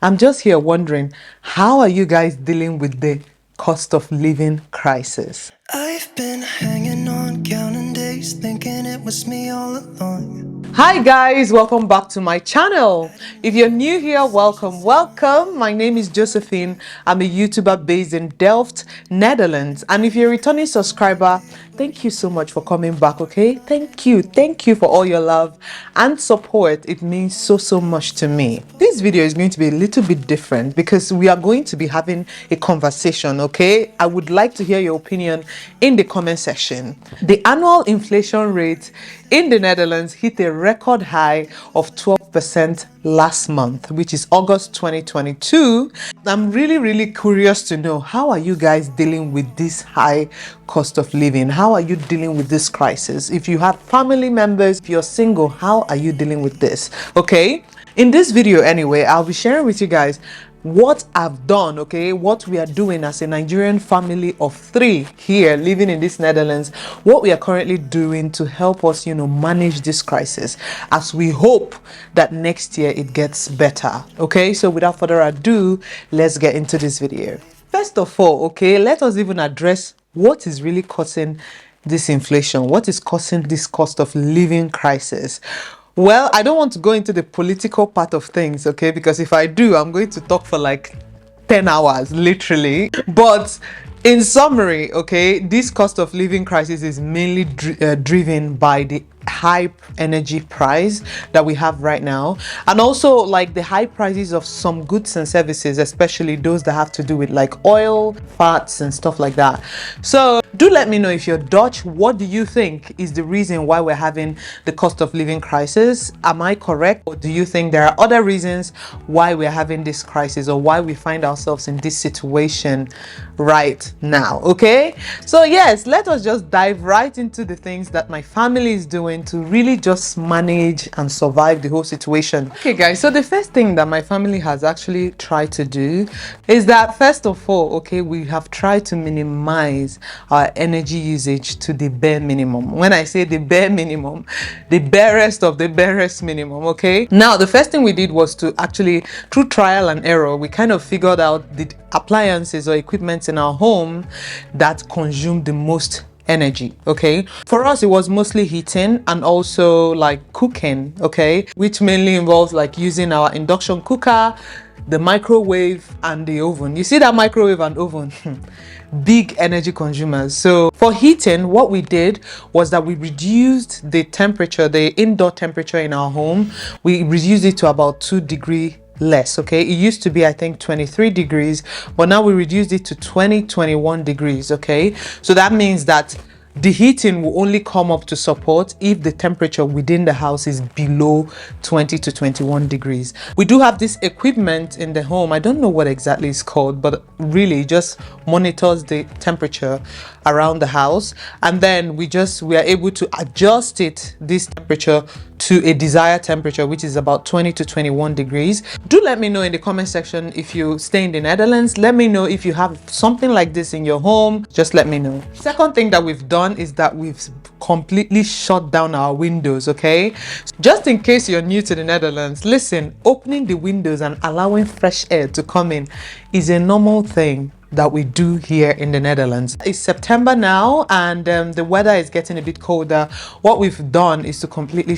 I'm just here wondering, how are you guys dealing with the cost of living crisis? I've been hanging on, counting days, thinking it was me all along. Hi guys, welcome back to my channel. If you're new here, welcome. My name is Josephine. I'm a YouTuber based in Delft, Netherlands. And if you're a returning subscriber, thank you so much for coming back, okay? Thank you for all your love and support. It means so much to me. This video is going to be a little bit different because we are going to be having a conversation, okay? I would like to hear your opinion in the comment section. The annual inflation rate in the Netherlands hit a record high of 12% last month, which is August 2022. I'm really curious to know, how are you guys dealing with this high cost of living? How are you dealing with this crisis? If you have family members, if you're single, how are you dealing with this? Okay, in this video anyway, I'll be sharing with you guys what I've done, okay, what we are doing as a Nigerian family of 3 here living in this Netherlands, what we are currently doing to help us, manage this crisis, as we hope that next year it gets better. Okay, so without further ado, let's get into this video. First of all, okay, let us even address what is really causing this inflation, what is causing this cost of living crisis. Well, I don't want to go into the political part of things, okay? Because if I do, I'm going to talk for like 10 hours, literally. But in summary, okay, this cost of living crisis is mainly driven by the high energy price that we have right now, and also like the high prices of some goods and services, especially those that have to do with like oil, fats and stuff like that. So do let me know, if you're Dutch, what do you think is the reason why we're having the cost of living crisis? Am I correct, or do you think there are other reasons why we're having this crisis, or why we find ourselves in this situation right now? Okay, so yes, let us just dive right into the things that my family is doing to really just manage and survive the whole situation. Okay guys, so the first thing that my family has actually tried to do is that, first of all, okay, we have tried to minimize our energy usage to the bare minimum. When I say the bare minimum, the barest of the barest minimum. Okay, now the first thing we did was to actually, through trial and error, we kind of figured out the appliances or equipment in our home that consume the most energy. Okay, for us it was mostly heating and also like cooking, okay, which mainly involves like using our induction cooker, the microwave and the oven. You see that microwave and oven, big energy consumers. So for heating, what we did was that we reduced the temperature, the indoor temperature in our home. We reduced it to about 2 degrees less. Okay, it used to be, I think, 23 degrees, but now we reduced it to 21 degrees. Okay, so that means that the heating will only come up to support if the temperature within the house is below 20 to 21 degrees. We do have this equipment in the home. I don't know what exactly it's called, but really just monitors the temperature around the house, and then we are able to adjust this temperature to a desired temperature, which is about 20 to 21 degrees. Do let me know in the comment section if you stay in the Netherlands. Let me know if you have something like this in your home. Just let me know. Second thing that we've done is that we've completely shut down our windows. Okay, just in case you're new to the Netherlands, listen, opening the windows and allowing fresh air to come in is a normal thing that we do here in the Netherlands. It's September now, and the weather is getting a bit colder. What we've done is to completely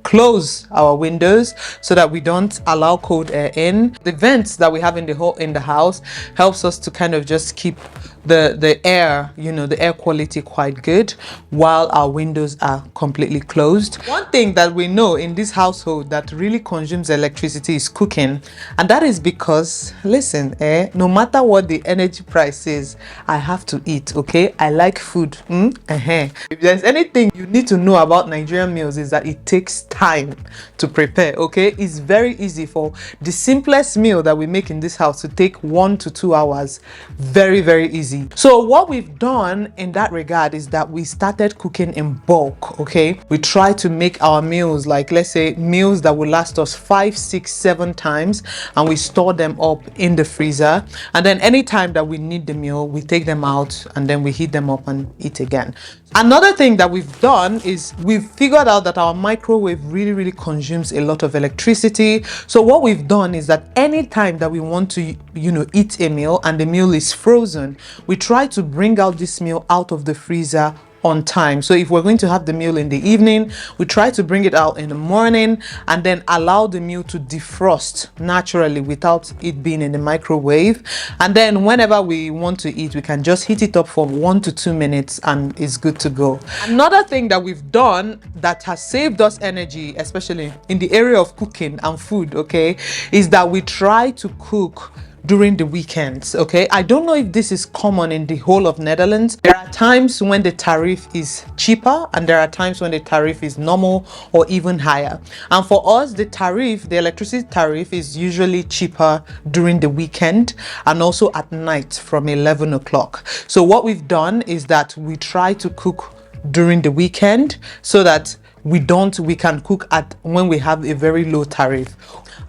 close our windows so that we don't allow cold air in. The vents that we have in the house helps us to kind of just keep the air, the air quality quite good while our windows are completely closed. One thing that we know in this household that really consumes electricity is cooking, and that is because, listen, no matter what the energy price is, I have to eat. Okay, I like food. If there's anything you need to know about Nigerian meals, is that it takes time to prepare. Okay, it's very easy for the simplest meal that we make in this house to take 1 to 2 hours. Very easy. easy. So what we've done in that regard is that we started cooking in bulk. Okay, we try to make our meals, like let's say meals that will last us 5, 6, 7 times, and we store them up in the freezer, and then anytime that we need the meal, we take them out and then we heat them up and eat again. Another thing that we've done is we've figured out that our microwave really consumes a lot of electricity. So what we've done is that anytime that we want to eat a meal and the meal is frozen, we try to bring out this meal out of the freezer on time. So if we're going to have the meal in the evening, we try to bring it out in the morning and then allow the meal to defrost naturally without it being in the microwave. And then whenever we want to eat, we can just heat it up for 1 to 2 minutes and it's good to go. Another thing that we've done that has saved us energy, especially in the area of cooking and food, okay, is that we try to cook during the weekends. Okay, I don't know if this is common in the whole of Netherlands. There are times when the tariff is cheaper and there are times when the tariff is normal or even higher. And for us, the electricity tariff is usually cheaper during the weekend and also at night from 11 o'clock. So what we've done is that we try to cook during the weekend so that we can cook at when we have a very low tariff.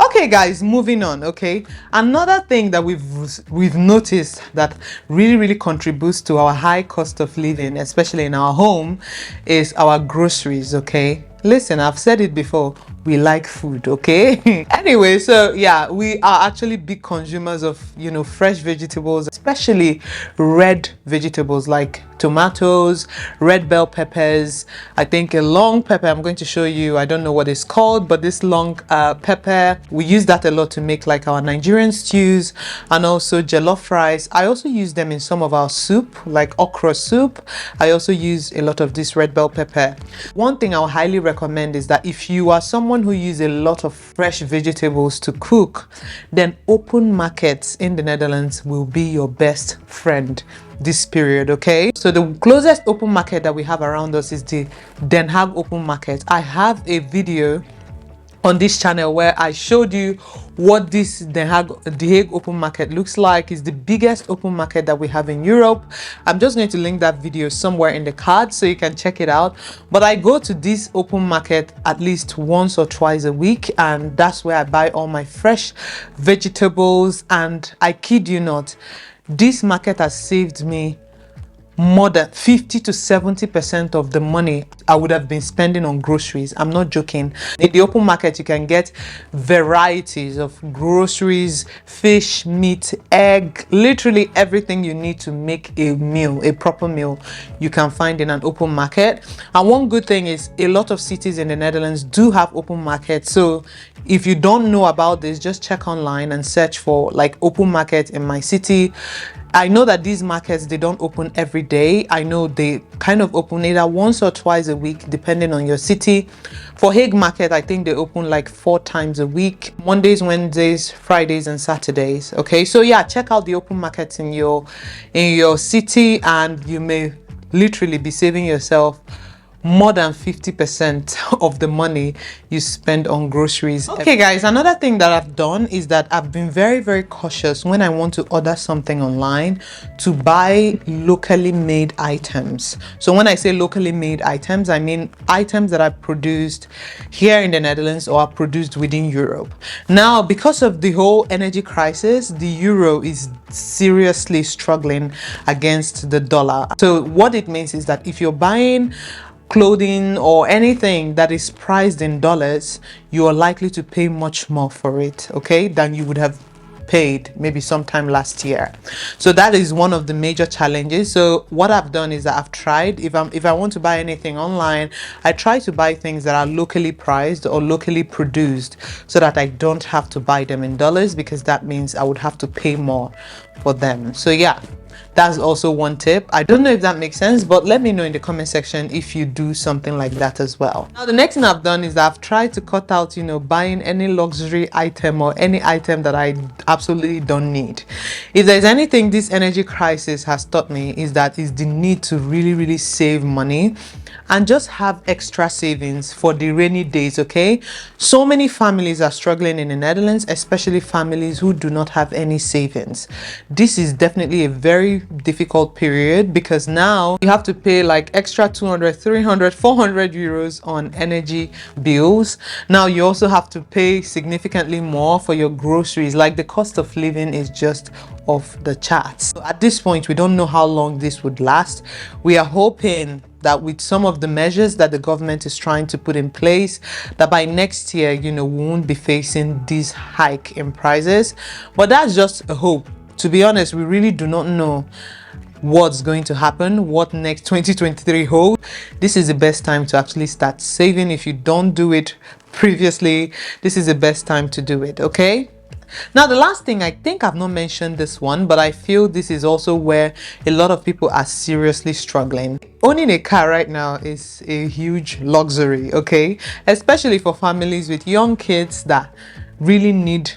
Okay guys, moving on. Okay, another thing that we've noticed that really contributes to our high cost of living, especially in our home, is our groceries. Okay, listen, I've said it before, we like food. Okay. Anyway, so yeah, we are actually big consumers of fresh vegetables, especially red vegetables like tomatoes, red bell peppers. I think a long pepper, I'm going to show you, I don't know what it's called, but this long pepper, we use that a lot to make like our Nigerian stews and also jollof rice. I also use them in some of our soup, like okra soup. I also use a lot of this red bell pepper. One thing I'll highly recommend is that if you are someone who uses a lot of fresh vegetables to cook, then open markets in the Netherlands will be your best friend this period. Okay, so the closest open market that we have around us is the Den Haag open market. I have a video on this channel where I showed you what this The Hague open market looks like. It's the biggest open market that we have in Europe. I'm just going to link that video somewhere in the card so you can check it out. But I go to this open market at least once or twice a week, and that's where I buy all my fresh vegetables. And I kid you not, this market has saved me more than 50 to 70% of the money I would have been spending on groceries. I'm not joking. In the open market, you can get varieties of groceries, fish, meat, egg, literally everything you need to make a meal, a proper meal, you can find in an open market. And one good thing is a lot of cities in the Netherlands do have open markets. So if you don't know about this, just check online and search for like open market in my city. I know that these markets, they don't open every day. I know they kind of open either once or twice a week, depending on your city. For Hague Market, I think they open like 4 times a week, Mondays, Wednesdays, Fridays, and Saturdays. Okay, so yeah, check out the open markets in your city, and you may literally be saving yourself more than 50% of the money you spend on groceries. Okay guys, another thing that I've done is that I've been very cautious when I want to order something online to buy locally made items. So when I say locally made items, I mean items that are produced here in the Netherlands or are produced within Europe. Now, because of the whole energy crisis, the euro is seriously struggling against the dollar. So what it means is that if you're buying clothing or anything that is priced in dollars, you are likely to pay much more for it, okay, than you would have paid maybe sometime last year. So that is one of the major challenges. So what I've done is that I've tried, if I want to buy anything online, I try to buy things that are locally priced or locally produced so that I don't have to buy them in dollars, because that means I would have to pay more for them. So yeah, that's also one tip. I don't know if that makes sense, but let me know in the comment section if you do something like that as well. Now, the next thing I've done is I've tried to cut out, buying any luxury item or any item that I absolutely don't need. If there's anything this energy crisis has taught me, is that is the need to really save money and just have extra savings for the rainy days, okay? So many families are struggling in the Netherlands, especially families who do not have any savings. This is definitely a very difficult period because now you have to pay like extra 200, 300, 400 euros on energy bills. Now you also have to pay significantly more for your groceries. Like the cost of living is just off the charts. So at this point, we don't know how long this would last. We are hoping that with some of the measures that the government is trying to put in place, that by next year, we won't be facing this hike in prices. But that's just a hope. To be honest, we really do not know what's going to happen, what next 2023 holds. This is the best time to actually start saving. If you don't do it previously, this is the best time to do it, okay? Now, the last thing, I think I've not mentioned this one, but I feel this is also where a lot of people are seriously struggling. Owning a car right now is a huge luxury, okay? Especially for families with young kids that really need,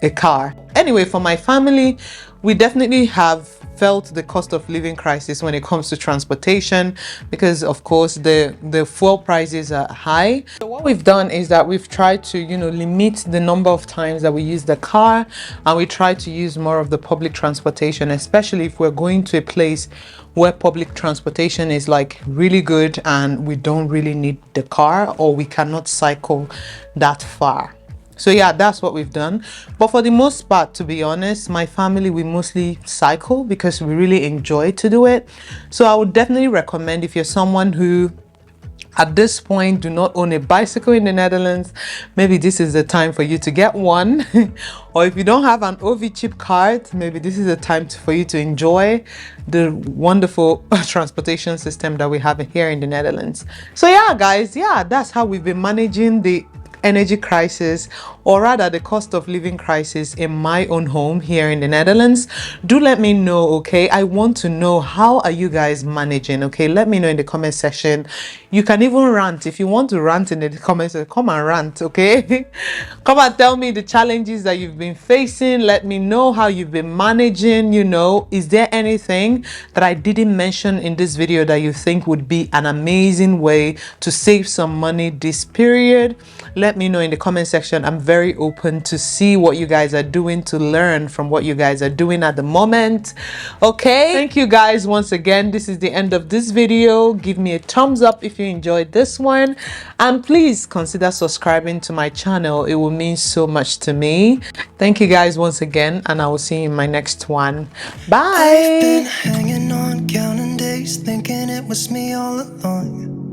a car. Anyway, for my family, we definitely have felt the cost of living crisis when it comes to transportation because of course the fuel prices are high. So what we've done is that we've tried to limit the number of times that we use the car, and we try to use more of the public transportation, especially if we're going to a place where public transportation is like really good and we don't really need the car or we cannot cycle that far. So yeah, that's what we've done. But for the most part, to be honest, my family, we mostly cycle because we really enjoy to do it. So I would definitely recommend, if you're someone who at this point do not own a bicycle in the Netherlands, maybe this is the time for you to get one. Or if you don't have an OV chip card, maybe this is the time for you to enjoy the wonderful transportation system that we have here in the Netherlands. So yeah, guys, yeah, that's how we've been managing the energy crisis, or rather the cost of living crisis, in my own home here in the Netherlands. Do let me know, okay? I want to know, how are you guys managing? Okay, let me know in the comment section. You can even rant if you want to rant in the comments. Come and rant, okay? Come and tell me the challenges that you've been facing. Let me know how you've been managing. Is there anything that I didn't mention in this video that you think would be an amazing way to save some money this period? Let me know in the comment section. I'm very open to see what you guys are doing, to learn from what you guys are doing at the moment. Okay, thank you guys once again. This is the end of this video. Give me a thumbs up if you enjoyed this one, and please consider subscribing to my channel. It will mean so much to me. Thank you guys once again, and I will see you in my next one. Bye. I've been hanging on, counting days, thinking it was me all along.